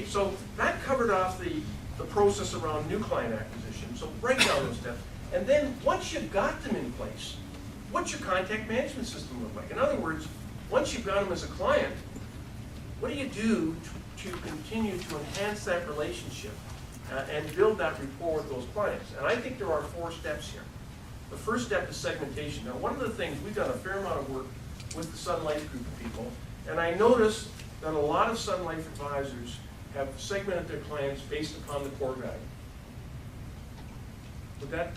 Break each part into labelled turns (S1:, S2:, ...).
S1: Okay, so that covered off the process around new client acquisition. So break down those steps. And then once you've got them in place, what's your contact management system look like? In other words, once you've got them as a client, what do you do to continue to enhance that relationship and build that rapport with those clients? And I think there are 4 steps here. The first step is segmentation. Now, one of the things, we've done a fair amount of work with the Sun Life group of people, and I noticed that a lot of Sun Life advisors have segmented their clients based upon the core value. Would that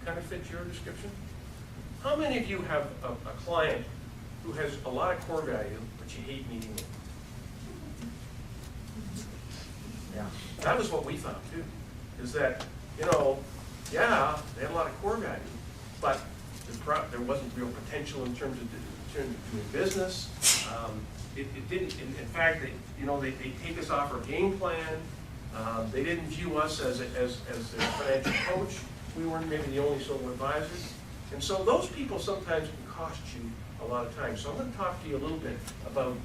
S1: kind of fit your description? How many of you have a client who has a lot of core value, but you hate meeting with? Yeah. That was what we found too, is that, yeah, they had a lot of core value, but there wasn't real potential in terms of doing business. It didn't, in fact, they take us off our game plan. They didn't view us as their financial coach. We weren't maybe the only solo advisors. And so those people sometimes can cost you a lot of time. So I'm going to talk to you a little bit about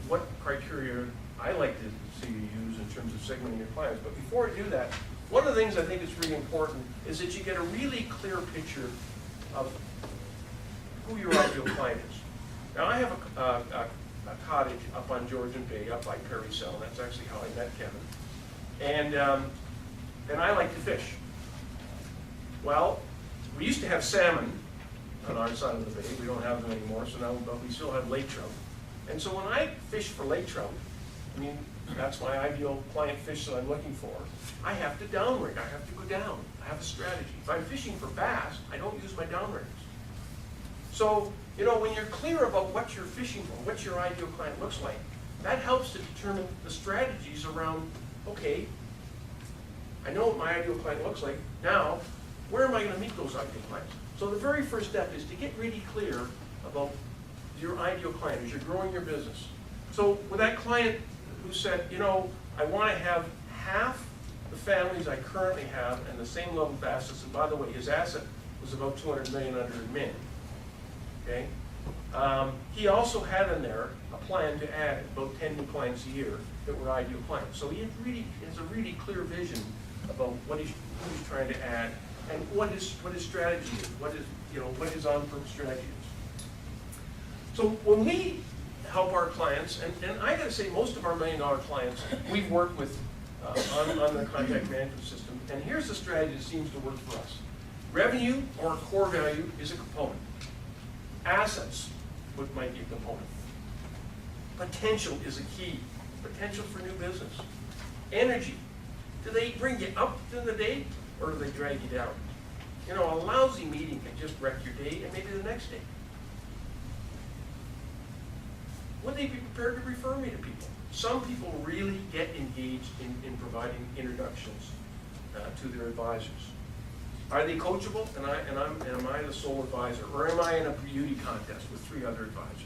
S1: what criteria I like to see you use in terms of segmenting your clients. But before I do that, one of the things I think is really important is that you get a really clear picture of who your ideal client is. Now, I have a cottage up on Georgian Bay, up by Perry Cell. That's actually how I met Kevin. And I like to fish. Well, we used to have salmon on our side of the bay. We don't have them anymore, so now but we still have lake trout. And so when I fish for lake trout, I mean, that's my ideal client fish that I'm looking for, I have to downrig. I have to go down. I have a strategy. If I'm fishing for bass, I don't use my downriggers. So, when you're clear about what you're fishing for, what your ideal client looks like, that helps to determine the strategies around, okay, I know what my ideal client looks like. Now, where am I going to meet those ideal clients? So the very first step is to get really clear about your ideal client as you're growing your business. So with that client who said, I want to have half the families I currently have and the same level of assets, and by the way, his asset was about $200 million under admin. Okay? He also had in there a plan to add about 10 new clients a year that were ideal clients. So he has a really clear vision about who he's trying to add and what his strategy is, what his on-purpose strategy is. So when we help our clients, and I got to say, most of our $1 million clients we've worked with on the contact management system, and here's the strategy that seems to work for us. Revenue or core value is a component. Assets might be a component. Potential is a key. Potential for new business. Energy. Do they bring you up to the day, or do they drag you down? A lousy meeting can just wreck your day and maybe the next day. Would they be prepared to refer me to people? Some people really get engaged in providing introductions to their advisors. Are they coachable? Am I the sole advisor? Or am I in a beauty contest with 3 other advisors?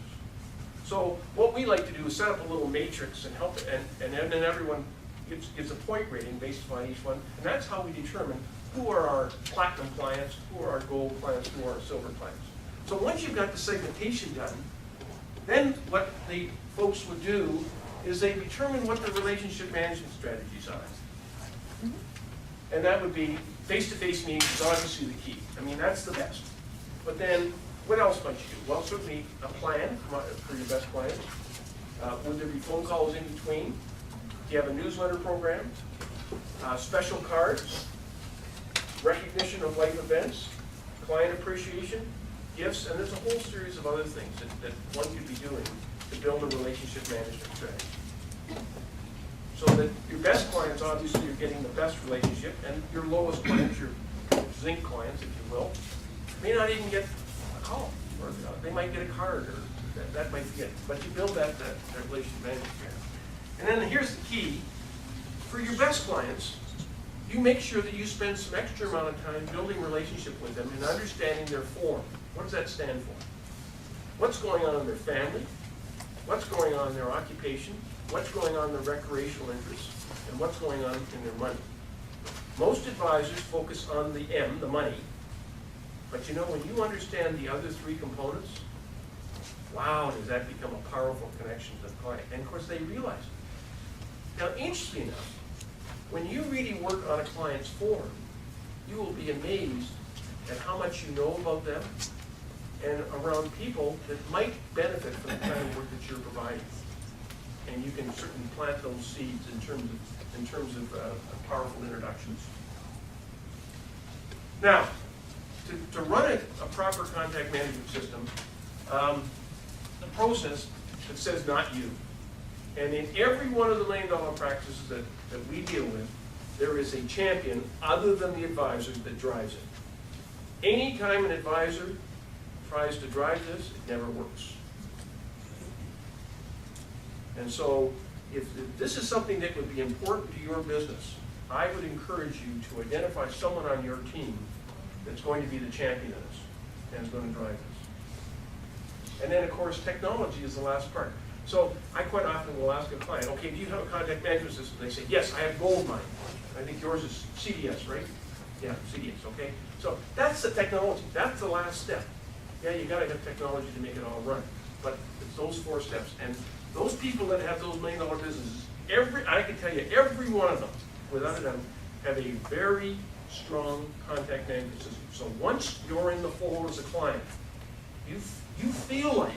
S1: So what we like to do is set up a little matrix and help, and then everyone gives a point rating based upon each one. And that's how we determine who are our platinum clients, who are our gold clients, who are our silver clients. So once you've got the segmentation done, then what the folks would do is they determine what the relationship management strategies are. And that would be face-to-face meetings is obviously the key. I mean, that's the best. But then, what else might you do? Well, certainly a plan for your best clients. Would there be phone calls in between? Do you have a newsletter program? Special cards? Recognition of life events? Client appreciation? Gifts? And there's a whole series of other things that one could be doing to build a relationship management strategy. So that your best clients, obviously, you're getting the best relationship, and your lowest clients, your zinc clients, if you will, may not even get a call, or they might get a card, or that might be it. But you build that relationship management strategy. And then here's the key. For your best clients, you make sure that you spend some extra amount of time building relationship with them and understanding their form. What does that stand for? What's going on in their family? What's going on in their occupation? What's going on in their recreational interests? And what's going on in their money? Most advisors focus on the M, the money. But when you understand the other 3 components, wow, does that become a powerful connection to the client. And of course, they realize it. Now, interestingly enough, when you really work on a client's form, you will be amazed at how much you know about them and around people that might benefit from the kind of work that you're providing. And you can certainly plant those seeds in terms of powerful introductions. Now, to run a proper contact management system, the process that says not you. And in every one of the $1 million practices that we deal with, there is a champion other than the advisor that drives it. Anytime an advisor tries to drive this, it never works. And so, if this is something that would be important to your business, I would encourage you to identify someone on your team that's going to be the champion of this and is going to drive this. And then, of course, technology is the last part. So I quite often will ask a client, okay, do you have a contact management system? They say, yes, I have Goldmine. I think yours is CDS, right? Yeah, CDS, okay. So that's the technology. That's the last step. Yeah, you got to have technology to make it all run. But it's those 4 steps. And those people that have those $1 million businesses, I can tell you, every one of them, without a doubt, have a very strong contact management system. So once you're in the fold as a client, you feel like,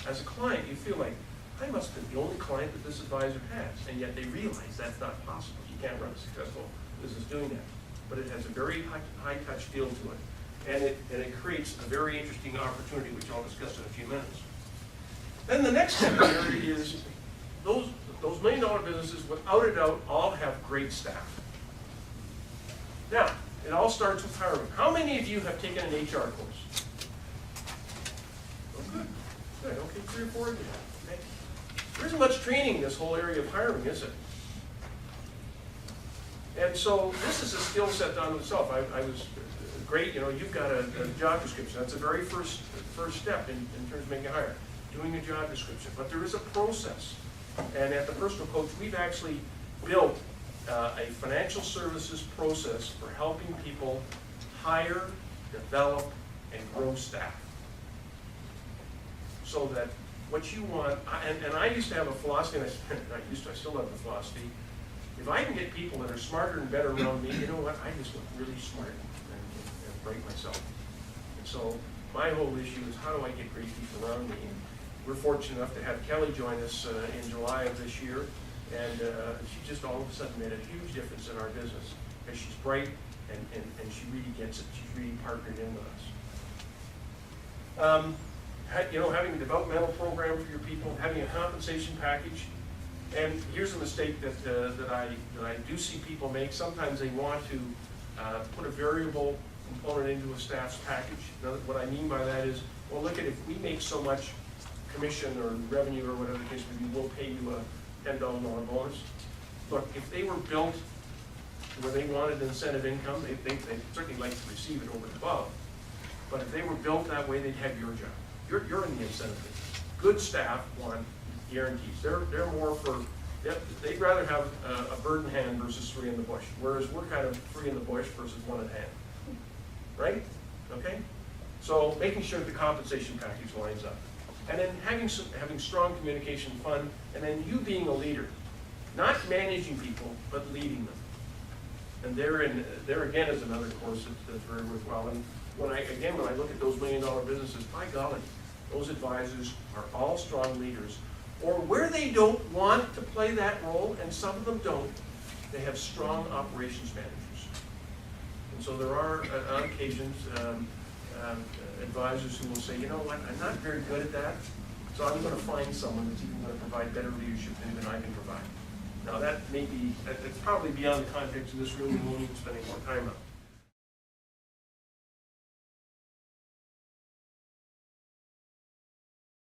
S1: as a client, you feel like, I must be the only client that this advisor has, and yet they realize that's not possible. You can't run a successful business doing that. But it has a very high-touch feel to it, and it creates a very interesting opportunity, which I'll discuss in a few minutes. Then the next step here is those $1 million businesses, without a doubt, all have great staff. Now, it all starts with hiring. How many of you have taken an HR course? Oh, good. Good. Okay, 3 or 4 of you. Okay. There isn't much training in this whole area of hiring, is it? And so this is a skill set unto itself. I was great, you've got a job description. That's the very first step in terms of making a hire, doing a job description. But there is a process. And at the Personal Coach, we've actually built a financial services process for helping people hire, develop, and grow staff. So that what you want, and I used to have a philosophy, and I still have a philosophy. If I can get people that are smarter and better around me, you know what? I just look really smart and bright myself. And so my whole issue is how do I get great people around me? And we're fortunate enough to have Kelly join us in July of this year, and she just all of a sudden made a huge difference in our business because she's bright and she really gets it. She's really partnered in with us. Having a developmental program for your people, having a compensation package. And here's a mistake that I do see people make. Sometimes they want to put a variable component into a staff's package. Now, what I mean by that is, well, look at if we make so much commission or revenue or whatever the case may be, we'll pay you a $10 bonus. Look, if they were built where they wanted incentive income, they'd certainly like to receive it over and above. But if they were built that way, they'd have your job. You're in the incentive business. Good staff want guarantees. They're more for, they'd rather have a bird in hand versus 3 in the bush, whereas we're kind of 3 in the bush versus 1 in hand. Right? Okay? So making sure that the compensation package lines up. And then having strong communication fun, and then you being a leader. Not managing people, but leading them. And there again is another course that's very worthwhile. And when I look at those $1 million businesses, by golly, those advisors are all strong leaders. Or where they don't want to play that role, and some of them don't, they have strong operations managers. And so there are, on occasions, advisors who will say, you know what, I'm not very good at that, so I'm going to find someone that's even going to provide better leadership than even I can provide. Now that may be, it's probably beyond the context of this room, and we'll need spending more time on.